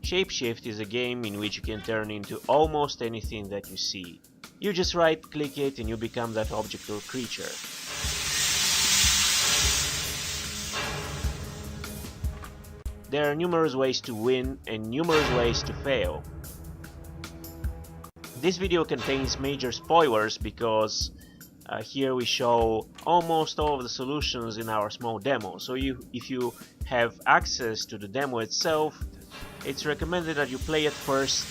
ShapeShift is a game in which you can turn into almost anything that you see. You just right click it and you become that object or creature. There are numerous ways to win and numerous ways to fail. This video contains major spoilers because here we show almost all of the solutions in our small demo. So if you have access to the demo itself, it's recommended that you play it first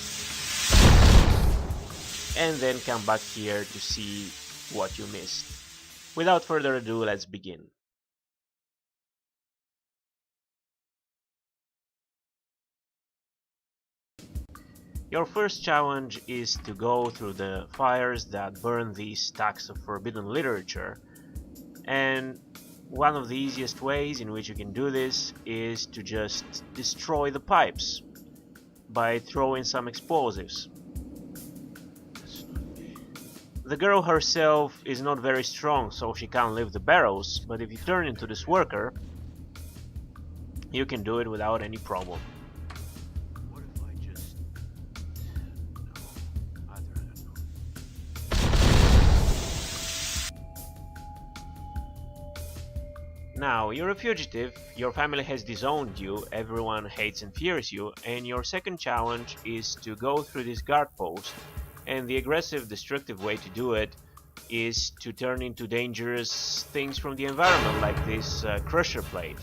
and then come back here to see what you missed. Without further ado, let's begin. Your first challenge is to go through the fires that burn these stacks of forbidden literature, and one of the easiest ways in which you can do this is to just destroy the pipes by throwing some explosives. The girl herself is not very strong, so she can't lift the barrels, but if you turn into this worker, you can do it without any problem. Now, you're a fugitive, your family has disowned you, everyone hates and fears you, and your second challenge is to go through this guard post, and the aggressive, destructive way to do it is to turn into dangerous things from the environment, like this crusher plate.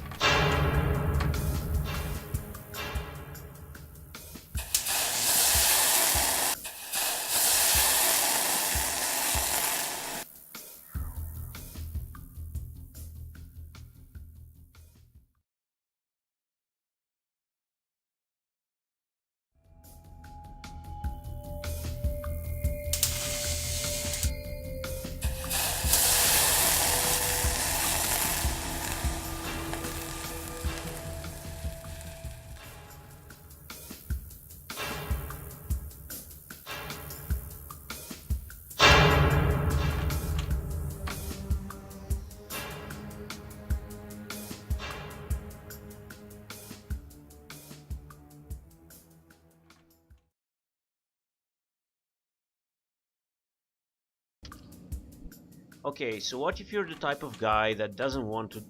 Okay, so what if you're the type of guy that doesn't want to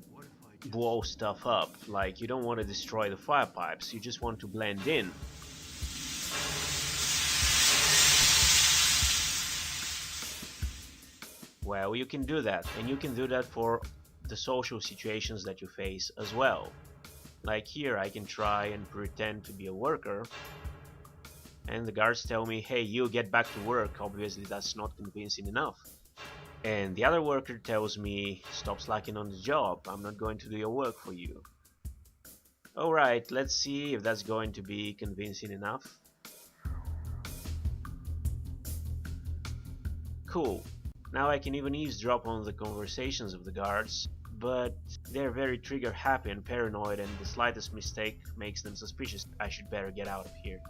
blow stuff up? Like, you don't want to destroy the fire pipes, you just want to blend in. Well, you can do that, and you can do that for the social situations that you face as well. Like here, I can try and pretend to be a worker, and the guards tell me, hey, you get back to work. Obviously that's not convincing enough. And the other worker tells me, stop slacking on the job, I'm not going to do your work for you. Alright, let's see if that's going to be convincing enough. Cool. Now I can even eavesdrop on the conversations of the guards, but they're very trigger happy and paranoid, and the slightest mistake makes them suspicious. I should better get out of here.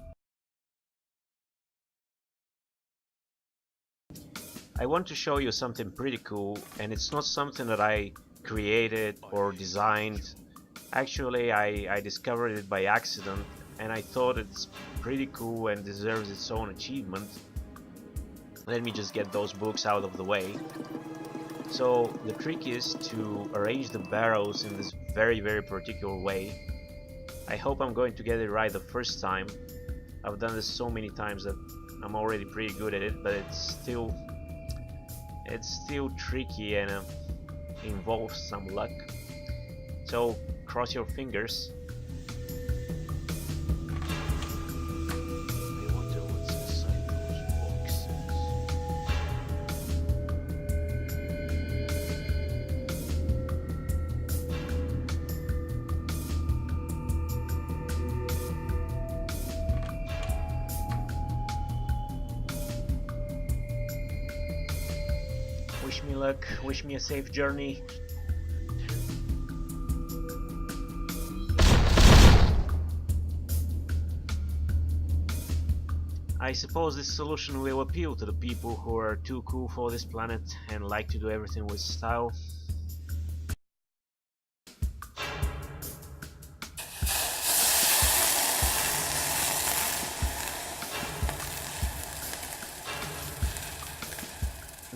I want to show you something pretty cool, and it's not something that I created or designed. Actually, I discovered it by accident, and I thought it's pretty cool and deserves its own achievement. Let me just get those books out of the way. So the trick is to arrange the barrels in this very particular way. I hope I'm going to get it right the first time. I've done this so many times that I'm already pretty good at it, but it's still tricky and involves some luck. So cross your fingers. I wonder what's inside those boxes. Wish me luck, wish me a safe journey. I suppose this solution will appeal to the people who are too cool for this planet and like to do everything with style.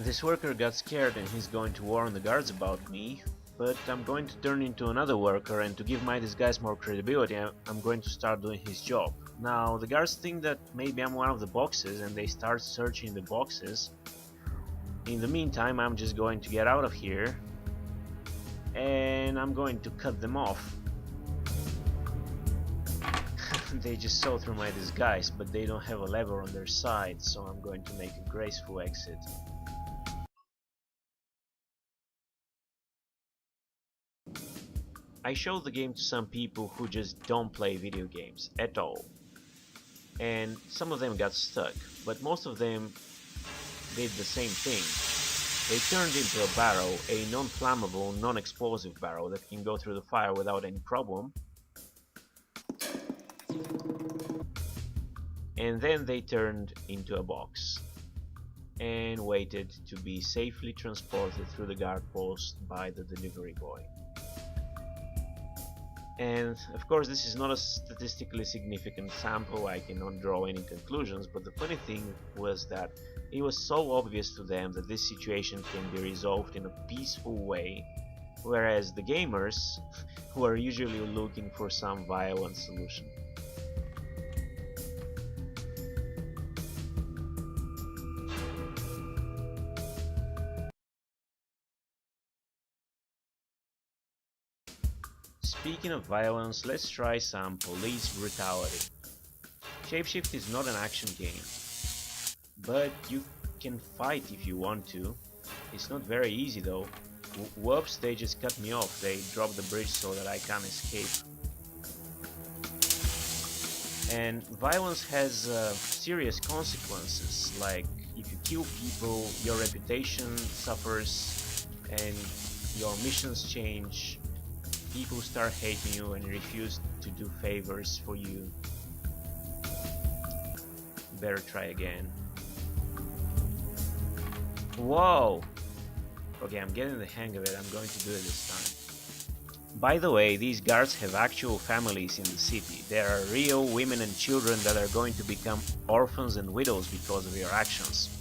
This worker got scared and he's going to warn the guards about me, but I'm going to turn into another worker, and to give my disguise more credibility, I'm going to start doing his job. Now the guards think that maybe I'm one of the boxes and they start searching the boxes. In the meantime, I'm just going to get out of here and I'm going to cut them off. They just saw through my disguise, but they don't have a lever on their side, so I'm going to make a graceful exit. I showed the game to some people who just don't play video games at all, and some of them got stuck, but most of them did the same thing. They turned into a barrel, a non-flammable, non-explosive barrel that can go through the fire without any problem. And then they turned into a box and waited to be safely transported through the guard post by the delivery boy. And of course this is not a statistically significant sample, I cannot draw any conclusions, but the funny thing was that it was so obvious to them that this situation can be resolved in a peaceful way, whereas the gamers who are usually looking for some violent solution. Speaking of violence, let's try some police brutality. ShapeShift is not an action game, but you can fight if you want to. It's not very easy though. Whoops, they just cut me off. They dropped the bridge so that I can't escape. And violence has serious consequences, like if you kill people, your reputation suffers and your missions change. People start hating you and refuse to do favors for you. Better try again. Whoa! Okay, I'm getting the hang of it. I'm going to do it this time. By the way, these guards have actual families in the city. There are real women and children that are going to become orphans and widows because of your actions.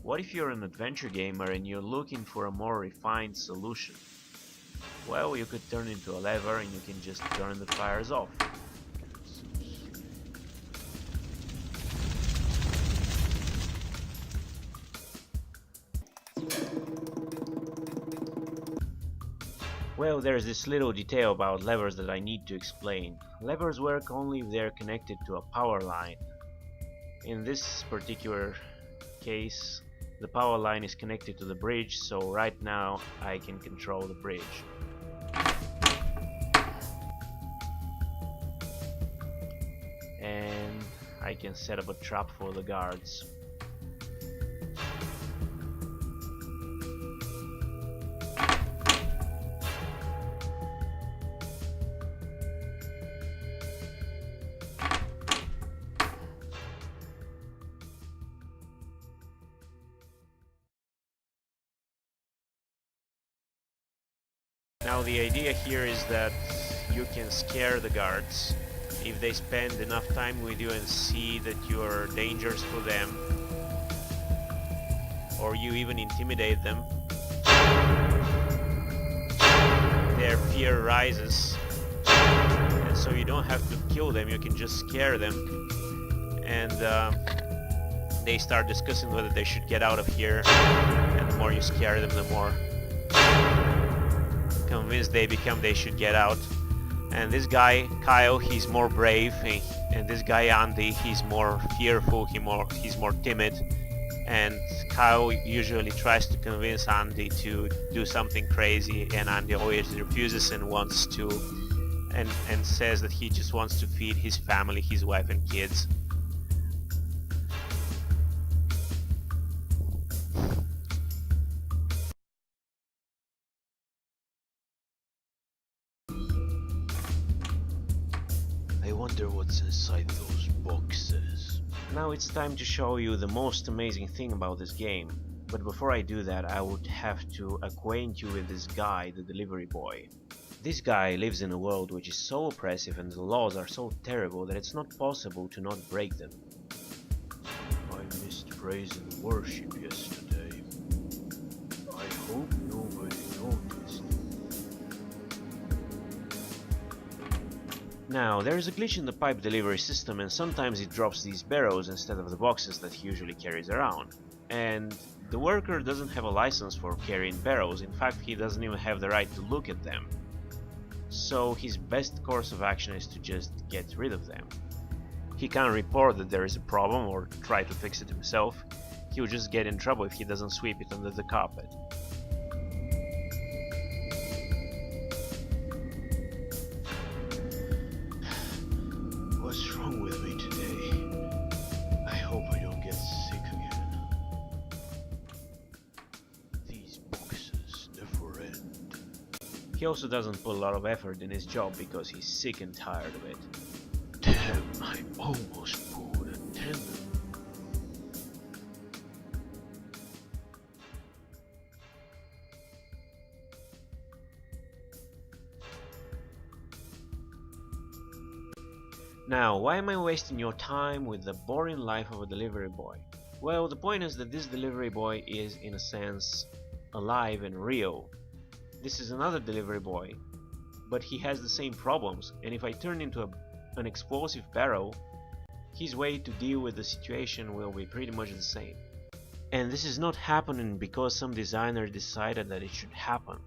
What if you're an adventure gamer and you're looking for a more refined solution? Well, you could turn into a lever and you can just turn the fires off. Well, there's this little detail about levers that I need to explain. Levers work only if they're connected to a power line. In this particular case, the power line is connected to the bridge, so right now I can control the bridge. And I can set up a trap for the guards. Now the idea here is that you can scare the guards if they spend enough time with you and see that you're dangerous for them, or you even intimidate them. Their fear rises, and so you don't have to kill them, you can just scare them, and they start discussing whether they should get out of here, and the more you scare them, the more convinced they become they should get out. And this guy Kyle, he's more brave, and this guy Andy, he's more fearful, he's more timid, and Kyle usually tries to convince Andy to do something crazy, and Andy always refuses and wants to and says that he just wants to feed his family, his wife and kids. I wonder what's inside those boxes. Now it's time to show you the most amazing thing about this game. But before I do that, I would have to acquaint you with this guy, the delivery boy. This guy lives in a world which is so oppressive and the laws are so terrible that it's not possible to not break them. I missed praise and worship yesterday. I hope nobody noticed. Now, there is a glitch in the pipe delivery system and sometimes it drops these barrows instead of the boxes that he usually carries around. And the worker doesn't have a license for carrying barrows. In fact, he doesn't even have the right to look at them. So his best course of action is to just get rid of them. He can't report that there is a problem or try to fix it himself. He'll just get in trouble if he doesn't sweep it under the carpet. What's wrong with me today? I hope I don't get sick again. These boxes never end. He also doesn't put a lot of effort in his job because he's sick and tired of it. Damn, I almost pulled a tendon. Now, why am I wasting your time with the boring life of a delivery boy? Well, the point is that this delivery boy is, in a sense, alive and real. This is another delivery boy, but he has the same problems, and if I turn into an explosive barrel, his way to deal with the situation will be pretty much the same. And this is not happening because some designer decided that it should happen.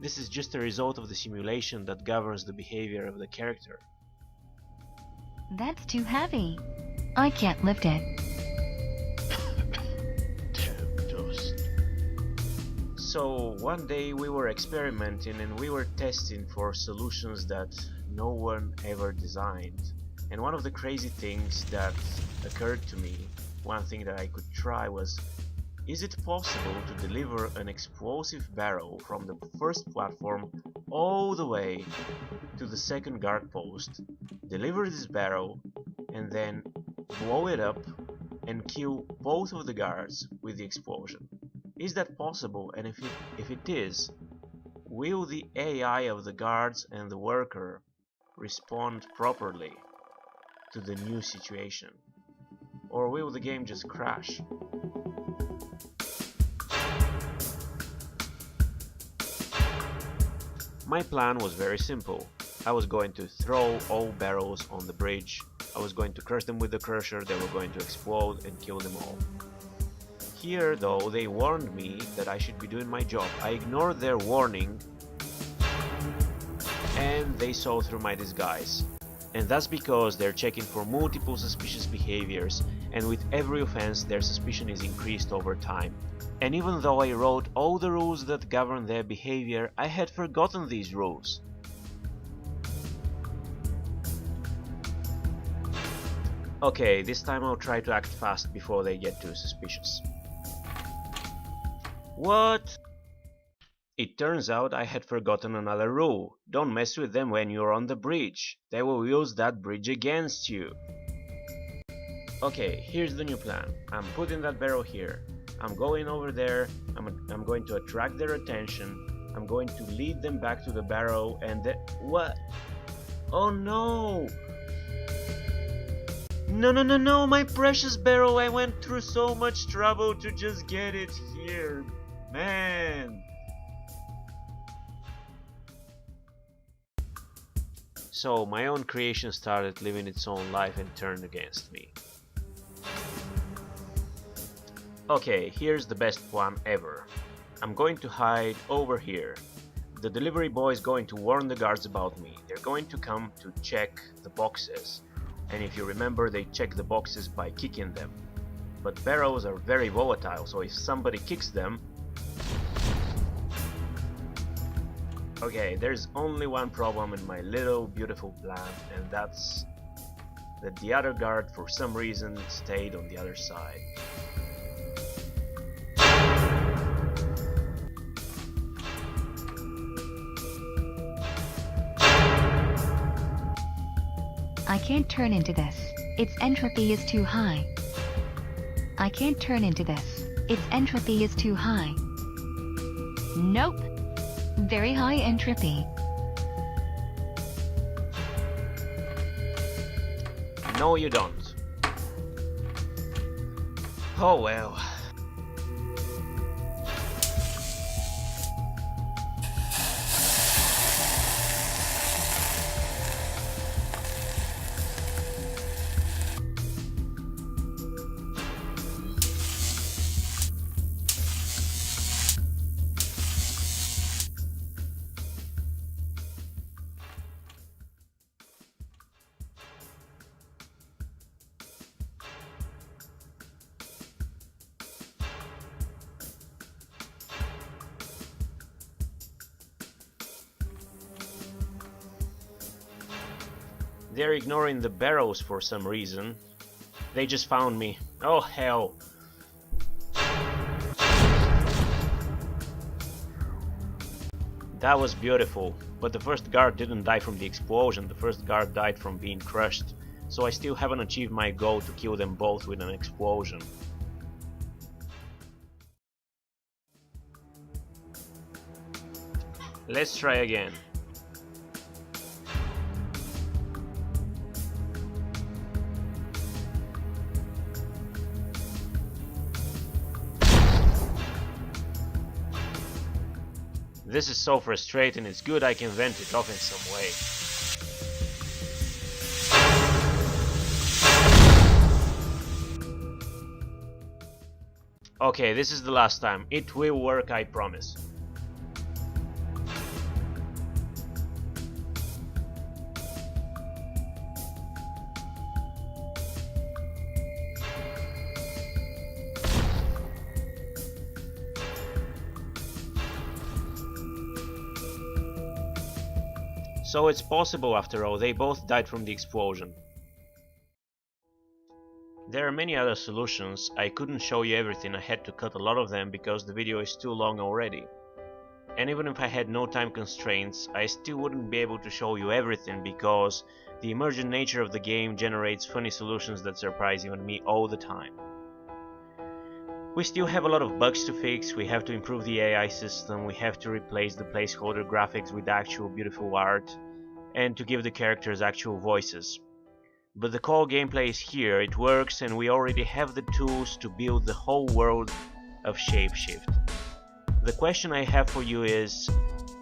This is just a result of the simulation that governs the behavior of the character. That's too heavy. I can't lift it. Damn dust. So one day we were experimenting and we were testing for solutions that no one ever designed. And one of the crazy things that occurred to me, one thing that I could try was, is it possible to deliver an explosive barrel from the first platform all the way to the second guard post, deliver this barrel, and then blow it up and kill both of the guards with the explosion? Is that possible? And if it is, will the AI of the guards and the worker respond properly to the new situation? Or will the game just crash? My plan was very simple. I was going to throw all barrels on the bridge. I was going to crush them with the crusher, they were going to explode and kill them all. Here though, they warned me that I should be doing my job. I ignored their warning and they saw through my disguise. And that's because they're checking for multiple suspicious behaviors, and with every offense their suspicion is increased over time. And even though I wrote all the rules that govern their behavior, I had forgotten these rules. Okay, this time I'll try to act fast before they get too suspicious. What? It turns out I had forgotten another rule. Don't mess with them when you're on the bridge. They will use that bridge against you. Okay, here's the new plan. I'm putting that barrel here. I'm going over there. I'm going to attract their attention. I'm going to lead them back to the barrel and what? Oh no! No, my precious barrel. I went through so much trouble to just get it here. Man! So my own creation started living its own life and turned against me. Okay, here's the best plan ever. I'm going to hide over here. The delivery boy is going to warn the guards about me. They're going to come to check the boxes. And if you remember, they check the boxes by kicking them. But barrels are very volatile, so if somebody kicks them... Okay, there's only one problem in my little beautiful plan, and that's that the other guard for some reason stayed on the other side. I can't turn into this. Its entropy is too high. I can't turn into this. Its entropy is too high. Nope. Very high entropy. No, you don't. Oh well. They're ignoring the barrows for some reason. They just found me. Oh hell. That was beautiful, but the first guard didn't die from the explosion, the first guard died from being crushed, so I still haven't achieved my goal to kill them both with an explosion. Let's try again. This is so frustrating, it's good I can vent it off in some way. Okay, this is the last time. It will work, I promise. So it's possible after all, they both died from the explosion. There are many other solutions. I couldn't show you everything, I had to cut a lot of them because the video is too long already. And even if I had no time constraints, I still wouldn't be able to show you everything because the emergent nature of the game generates funny solutions that surprise even me all the time. We still have a lot of bugs to fix, we have to improve the AI system, we have to replace the placeholder graphics with actual beautiful art, and to give the characters actual voices. But the core gameplay is here, it works, and we already have the tools to build the whole world of ShapeShift. The question I have for you is,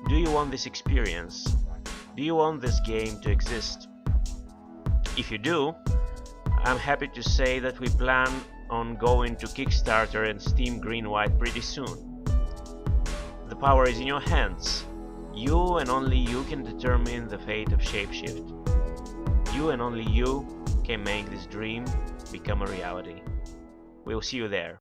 do you want this experience? Do you want this game to exist? If you do, I'm happy to say that we plan on going to Kickstarter and Steam Greenlight pretty soon. The power is in your hands. You and only you can determine the fate of ShapeShift. You and only you can make this dream become a reality. We'll see you there.